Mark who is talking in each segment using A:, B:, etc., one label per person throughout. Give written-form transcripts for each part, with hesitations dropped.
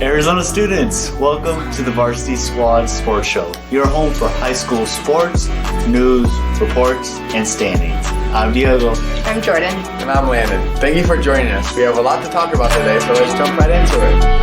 A: Arizona students, welcome to the Varsity Squad Sports Show, your home for high school sports, news, reports, and standings. I'm Diego.
B: I'm Jordan.
C: And I'm Landon. Thank you for joining us. We have a lot to talk about today, so let's jump right into it.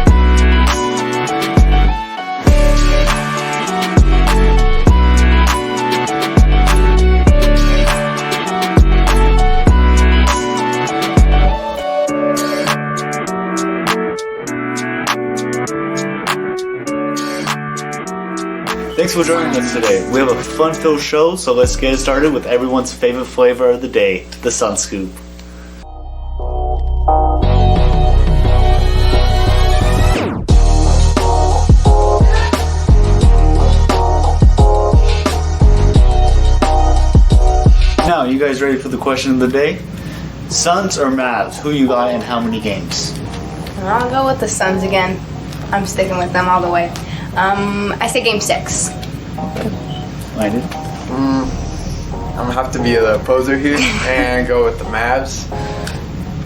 A: Thanks for joining us today. We have a fun-filled show, so let's get started with everyone's favorite flavor of the day, the Sun Scoop. Now, you guys ready for the question of the day? Suns or Mavs? Who you got and how many games?
B: I'll go with the Suns again. I'm sticking with them all the way. I say game 6.
A: Landon?
C: I'm gonna have to be the opposer here and go with the Mavs.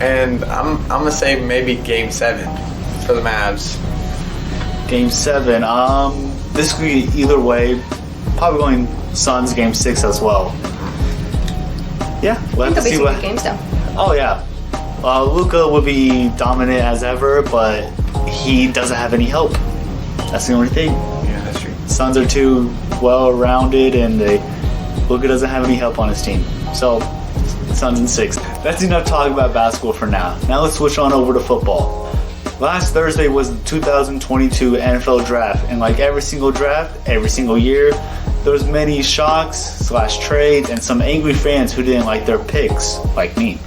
C: And I'm gonna say maybe game 7 for the Mavs.
A: Game 7. This could be either way. Probably going Suns game 6 as well. Yeah, we'll have to see what.
B: Good games though.
A: Oh yeah, Luka would be dominant as ever, but he doesn't have any help. That's the only thing.
C: Yeah, that's true.
A: Suns are too well-rounded, and Luka doesn't have any help on his team. So, Suns in 6. That's enough talk about basketball for now. Now let's switch on over to football. Last Thursday was the 2022 NFL Draft, and like every single draft, every single year, there was many shocks / trades and some angry fans who didn't like their picks, like me.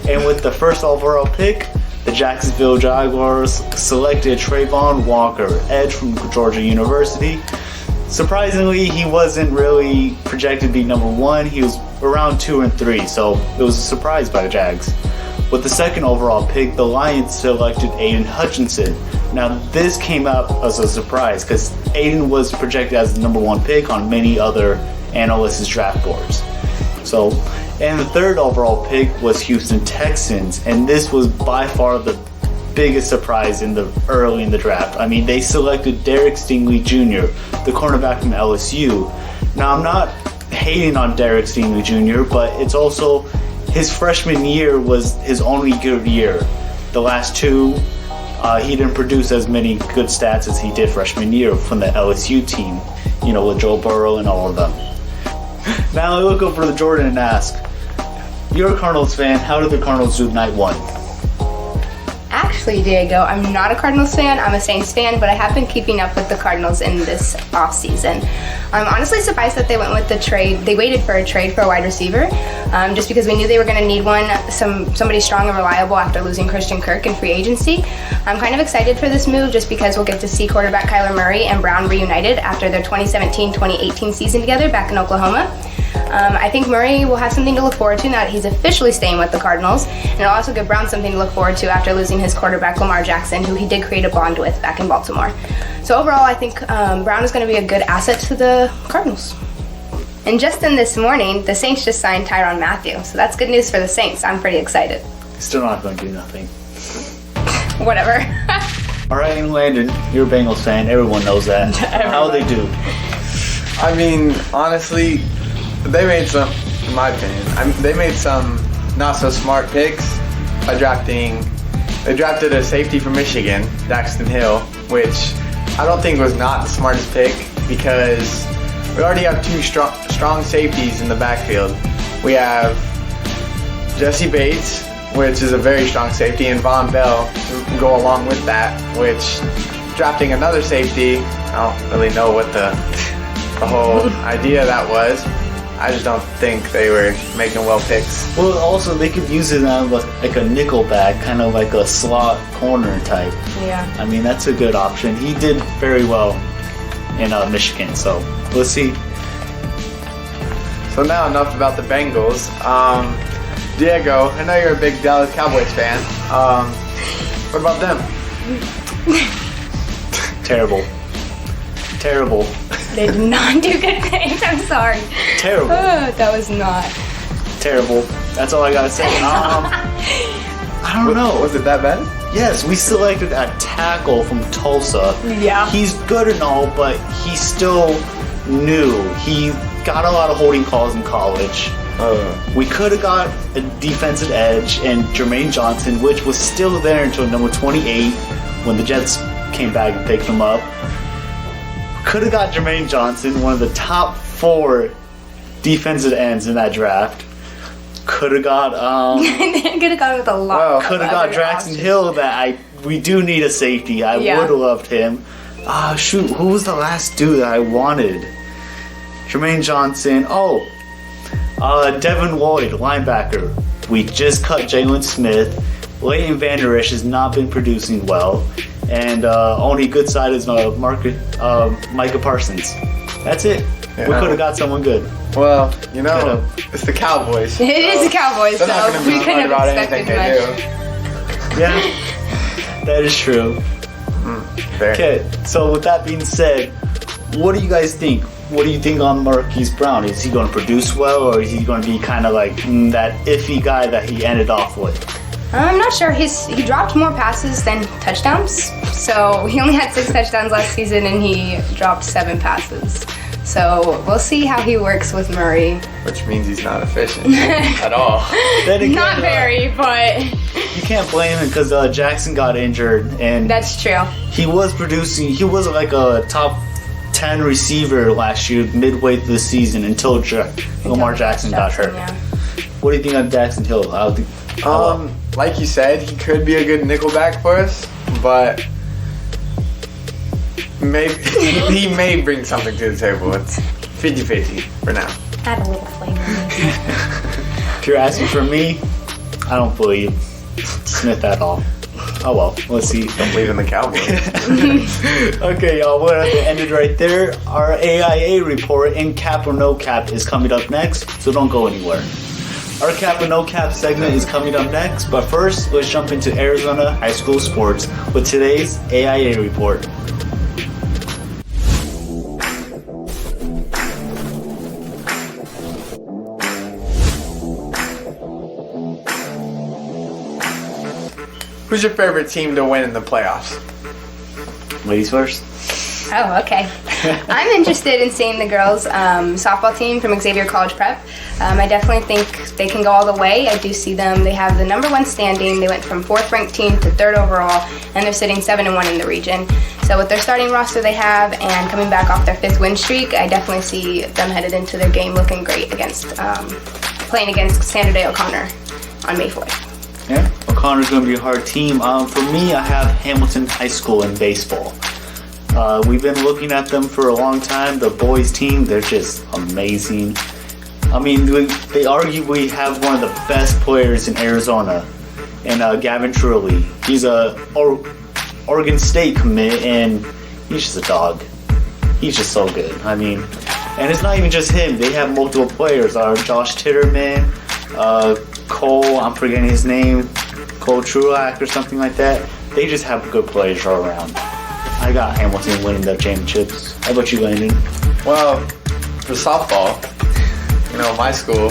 A: And with the first overall pick, the Jacksonville Jaguars selected Trayvon Walker, edge from Georgia University. Surprisingly, he wasn't really projected to be number 1. He was around 2 and 3, so it was a surprise by the Jags. With the second overall pick, the Lions selected Aiden Hutchinson. Now, this came up as a surprise because Aiden was projected as the number 1 pick on many other analysts' draft boards. And the third overall pick was Houston Texans, and this was by far the biggest surprise early in the draft. I mean, they selected Derek Stingley Jr., the cornerback from LSU. Now, I'm not hating on Derek Stingley Jr., but it's also his freshman year was his only good year. The last 2, he didn't produce as many good stats as he did freshman year from the LSU team, with Joe Burrow and all of them. Now I look over to Jordan and ask, you're a Cardinals fan, how did the Cardinals do night 1?
B: Actually, Diego, I'm not a Cardinals fan. I'm a Saints fan, but I have been keeping up with the Cardinals in this offseason. I'm honestly surprised that they went with the trade. They waited for a trade for a wide receiver, just because we knew they were going to need somebody strong and reliable after losing Christian Kirk in free agency. I'm kind of excited for this move just because we'll get to see quarterback Kyler Murray and Brown reunited after their 2017-2018 season together back in Oklahoma. I think Murray will have something to look forward to now that he's officially staying with the Cardinals, and it'll also give Brown something to look forward to after losing his quarterback Lamar Jackson, who he did create a bond with back in Baltimore. So overall, I think Brown is going to be a good asset to the Cardinals. And just in this morning, the Saints just signed Tyrann Mathieu, so that's good news for the Saints. I'm pretty excited.
A: Still not going to do nothing.
B: Whatever.
A: All right, and Landon, you're a Bengals fan. Everyone knows that. How they do?
C: I mean, honestly, they made some, in my opinion, they made some not so smart picks by they drafted a safety from Michigan, Daxton Hill, which I don't think was not the smartest pick because we already have 2 strong safeties in the backfield. We have Jesse Bates, which is a very strong safety, and Von Bell to go along with that, which drafting another safety, I don't really know what the whole idea of that was. I just don't think they were making well picks.
A: Well, also, they could use it on like a nickel back, kind of like a slot corner type.
B: Yeah.
A: I mean, that's a good option. He did very well in Michigan, so let's see.
C: So now enough about the Bengals. Diego, I know you're a big Dallas Cowboys fan. What about them?
A: Terrible.
B: They did not do good things. I'm sorry.
A: Terrible.
B: That was not.
A: Terrible. That's all I gotta say. I don't know.
C: Was it that bad?
A: Yes, we selected a tackle from Tulsa.
B: Yeah.
A: He's good and all, but he's still new. He got a lot of holding calls in college. We could have got a defensive edge and Jermaine Johnson, which was still there until number 28 when the Jets came back and picked him up. Could have got Jermaine Johnson, one of the top 4 defensive ends in that draft. Could have got
B: Could have gone with a lot.
A: could have got Draxton Hill. We do need a safety. I would have loved him. Shoot, who was the last dude that I wanted? Jermaine Johnson. Devin Lloyd, linebacker. We just cut Jalen Smith. Leighton Vander Esch has not been producing well. And only good side is Micah Parsons. That's it.
C: Yeah.
A: We could have got someone good.
C: Well, it's the Cowboys.
B: It is the Cowboys,
C: They're not
B: so
C: going to
B: we
C: be
B: couldn't
C: about
B: have
C: anything
B: expected
C: they
B: much.
C: do.
A: Yeah, that is true.
C: Fair.
A: Okay, so with that being said, what do you guys think? What do you think on Marquise Brown? Is he going to produce well, or is he going to be kind of like that iffy guy that he ended off with?
B: I'm not sure. He dropped more passes than touchdowns. So he only had 6 touchdowns last season, and he dropped 7 passes. So we'll see how he works with Murray.
C: Which means he's not efficient at all.
A: Then again,
B: Not very, but
A: you can't blame him because Jackson got injured, and
B: that's true.
A: he was producing. He was like a top 10 receiver last year, midway through the season, until Lamar Jackson got hurt.
B: Yeah.
A: What do you think of Jackson Hill?
C: Like you said, he could be a good nickelback for us, but maybe he may bring something to the table. It's 50-50 for now.
B: Add a little flavor.
A: If you're asking for me, I don't believe Smith at all. Oh well, let's see.
C: Don't believe in the Cowboys.
A: Okay, y'all, we're at the end right there. Our AIA report in Cap or No Cap is coming up next, so don't go anywhere. Our Cap or No Cap segment is coming up next, but first, let's jump into Arizona high school sports with today's AIA report.
C: Who's your favorite team to win in the playoffs?
A: Ladies first.
B: Oh, okay. I'm interested in seeing the girls' softball team from Xavier College Prep. I definitely think they can go all the way. I do see them. They have the #1 standing. They went from 4th ranked team to 3rd overall, and they're sitting 7-1 in the region. So with their starting roster they have and coming back off their 5th win streak, I definitely see them headed into their game looking great against playing against Sandra Day O'Connor on May 4th.
A: Yeah, O'Connor's going to be a hard team. For me, I have Hamilton High School in baseball. We've been looking at them for a long time. The boys team, they're just amazing. I mean, they arguably have one of the best players in Arizona, and Gavin Trulley. He's a Oregon State commit, and he's just a dog. He's just so good. I mean, and it's not even just him. They have multiple players. Josh Titterman, Cole, I'm forgetting his name, Cole Trulak or something like that. They just have good players all around. I got Hamilton winning the championships. How about you, Landon?
C: Well, for softball, my school,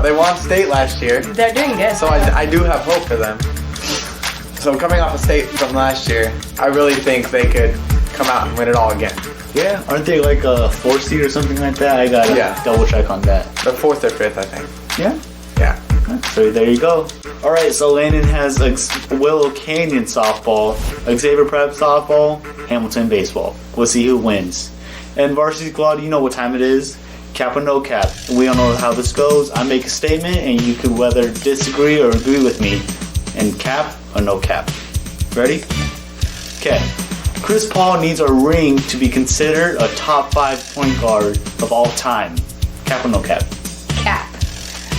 C: they won state last year.
B: They're doing good.
C: So I do have hope for them. So coming off a state from last year, I really think they could come out and win it all again.
A: Yeah, aren't they like a 4th seed or something like that? I gotta double check on that.
C: They're 4th or 5th, I think.
A: Yeah?
C: Yeah.
A: So there you go. Alright, so Landon has Willow Canyon softball, Xavier Prep softball, Hamilton baseball. We'll see who wins. And Varsity Squad, you know what time it is. Cap or no cap. We don't know how this goes. I make a statement and you could whether disagree or agree with me. And cap or no cap. Ready? Okay. Chris Paul needs a ring to be considered a top 5 point guard of all time. Cap or no cap?
B: Cap.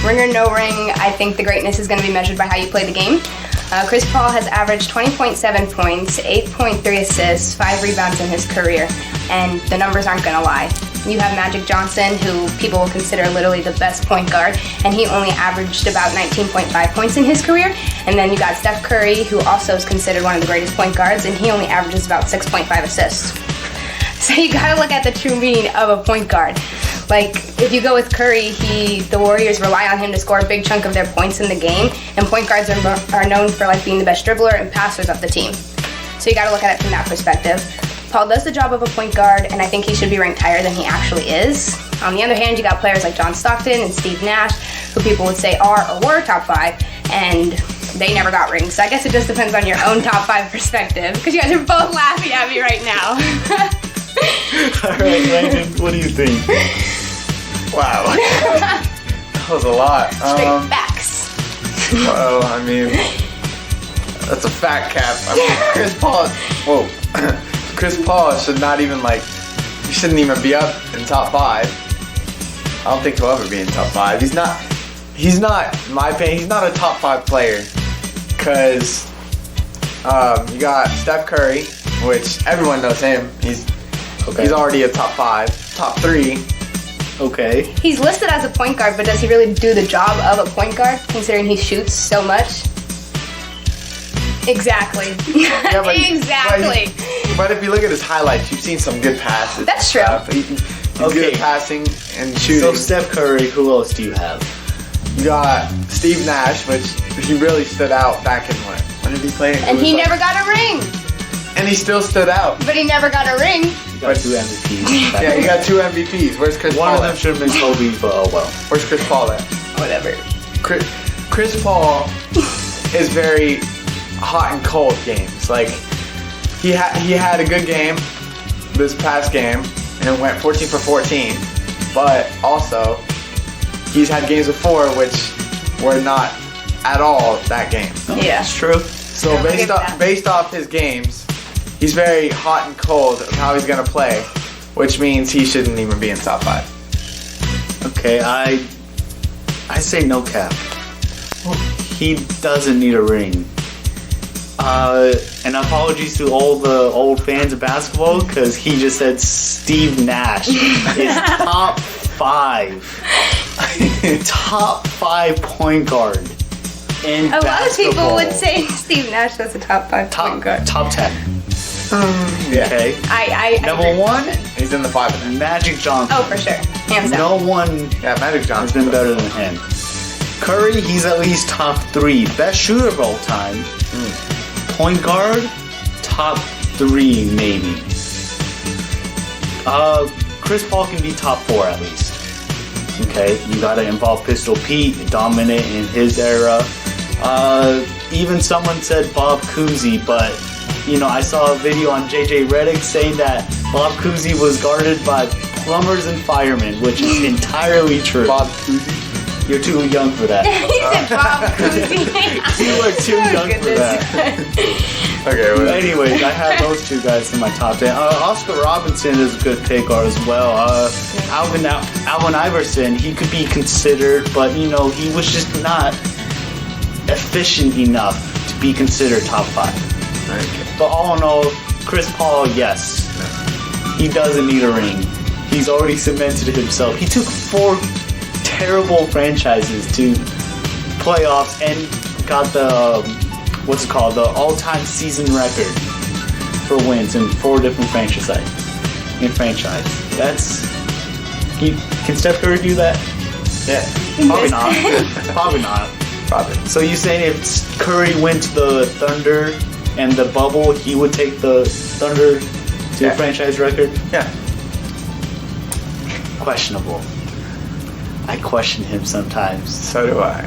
B: Ring or no ring, I think the greatness is going to be measured by how you play the game. Chris Paul has averaged 20.7 points, 8.3 assists, 5 rebounds in his career, and the numbers aren't going to lie. You have Magic Johnson, who people will consider literally the best point guard, and he only averaged about 19.5 points in his career. And then you got Steph Curry, who also is considered one of the greatest point guards, and he only averages about 6.5 assists. So you got to look at the true meaning of a point guard. Like, if you go with Curry, the Warriors rely on him to score a big chunk of their points in the game, and point guards are known for like being the best dribbler and passers of the team. So you got to look at it from that perspective. Paul does the job of a point guard, and I think he should be ranked higher than he actually is. On the other hand, you got players like John Stockton and Steve Nash, who people would say are or were top 5, and they never got rings. So I guess it just depends on your own top 5 perspective, because you guys are both laughing at me right now.
A: All right, Landon, what do you think?
C: Wow. That was a lot.
B: Straight facts.
C: Well, I mean, that's a fat cap. I mean, Chris Paul should not even he shouldn't even be up in top 5. I don't think he'll ever be in top 5. He's not, in my opinion, he's not a top 5 player. Cause you got Steph Curry, which everyone knows him. He's already a top 5, top 3.
A: Okay.
B: He's listed as a point guard, but does he really do the job of a point guard, considering he shoots so much? Exactly.
C: Yeah,
B: Exactly.
C: But if you look at his highlights, you've seen some good passes.
B: That's true.
C: He's good at passing and shooting.
A: So Steph Curry, who else do you have?
C: You got Steve Nash, which he really stood out back in when did he play?
B: And he never got a ring.
C: And he still stood out.
B: But he never got a ring.
A: You got 2 MVPs.
C: Yeah, he got 2 MVPs. Where's Chris Paul?
A: One of them should have been Kobe, but oh well.
C: Where's Chris Paul at?
B: Whatever.
C: Chris Paul is very hot and cold games. Like he had a good game this past game and went 14 for 14, but also he's had games before which were not at all that game.
B: Yeah.
A: It's true.
C: So based off his games, he's very hot and cold of how he's gonna play, which means he shouldn't even be in top 5.
A: Okay, I say no cap. He doesn't need a ring. And apologies to all the old fans of basketball, because he just said Steve Nash is top 5. Top 5 point guard in
B: A
A: basketball.
B: lot of people would say Steve Nash was a top 5 point guard.
A: Top 10.
C: Yeah.
A: Okay.
B: I
A: Number
B: agree.
A: 1,
C: He's in the 5 of them.
A: Magic Johnson.
B: Oh, for sure. Hands down.
A: No one
C: Yeah, Magic
A: has
C: Johnson
A: been better than him. Curry, he's at least top 3. Best shooter of all time. Point guard, top 3 maybe. Chris Paul can be top 4 at least. Okay, you gotta involve Pistol Pete, dominant in his era. Even someone said Bob Cousy, but I saw a video on JJ Redick saying that Bob Cousy was guarded by plumbers and firemen, which is entirely true.
C: Bob Cousy.
A: You're too young for that.
B: He said Bob Cousy.
A: You are too young for that.
C: Okay, well,
A: Anyways, I have those 2 guys in my top 10. Oscar Robinson is a good pick as well. Alvin Iverson, he could be considered, but he was just not efficient enough to be considered top 5.
C: okay.
A: But all in all, Chris Paul, yes, he doesn't need a ring. He's already cemented himself. He took 4 terrible franchises to playoffs and got the the all-time season record for wins in 4 different franchises. Can Steph Curry do that?
C: Yeah.
A: Probably not. Probably not.
C: Probably.
A: So you saying if Curry went to the Thunder and the bubble, he would take the Thunder to the franchise record?
C: Yeah.
A: Questionable. I question him sometimes.
C: So do I.